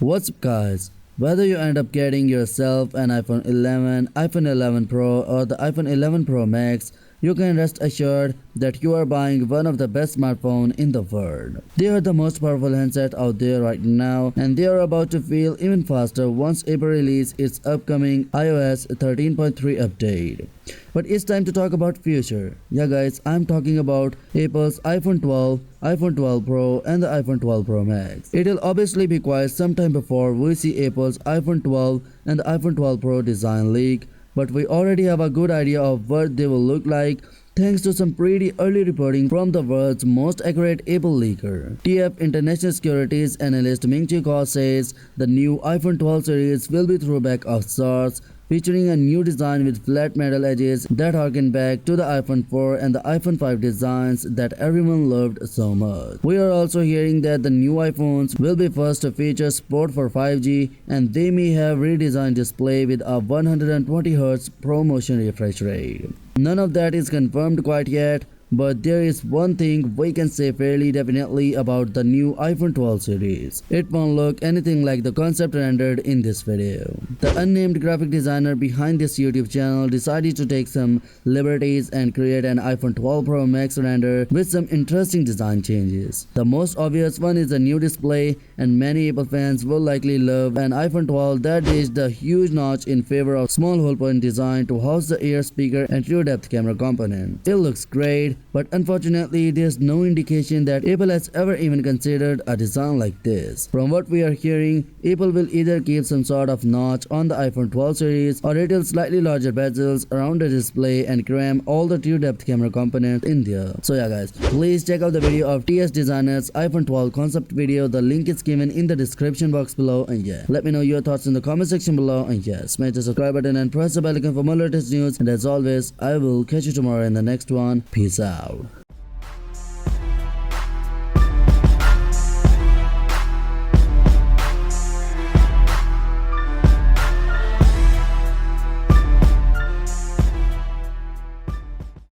What's up guys? Whether you end up getting yourself an iPhone 11, iPhone 11 Pro or the iPhone 11 Pro Max, you can rest assured that you are buying one of the best smartphones in the world. They are the most powerful handset out there right now, and they are about to feel even faster once Apple releases its upcoming iOS 13.3 update. But it's time to talk about future. Yeah guys, I'm talking about Apple's iPhone 12, iPhone 12 Pro and the iPhone 12 Pro Max. It'll obviously be quite some time before we see Apple's iPhone 12 and the iPhone 12 Pro design leak, but we already have a good idea of what they will look like thanks to some pretty early reporting from the world's most accurate Apple leaker. TF International Securities analyst Ming-Chi Kuo says the new iPhone 12 series will be throwback of sorts, featuring a new design with flat metal edges that harken back to the iPhone 4 and the iPhone 5 designs that everyone loved so much. We are also hearing that the new iPhones will be first to feature support for 5G, and they may have redesigned display with a 120Hz ProMotion refresh rate. None of that is confirmed quite yet, but there is one thing we can say fairly definitely about the new iPhone 12 series. It won't look anything like the concept rendered in this video. The unnamed graphic designer behind this YouTube channel decided to take some liberties and create an iPhone 12 Pro Max render with some interesting design changes. The most obvious one is a new display, and many Apple fans will likely love an iPhone 12 that ditched the huge notch in favor of small hole point design to house the ear speaker and true depth camera component. It looks great, but unfortunately there's no indication that Apple has ever even considered a design like this. From what we are hearing, Apple will either keep some sort of notch on the iPhone 12 series, or it will slightly larger bezels around the display and cram all the true depth camera components in there. So yeah guys, please check out the video of TS Designer's iPhone 12 concept video. The link is given in the description box below, and yeah, let me know your thoughts in the comment section below, and yeah, smash the subscribe button and press the bell icon for more latest news, and as always, I will catch you tomorrow in the next one. Peace out.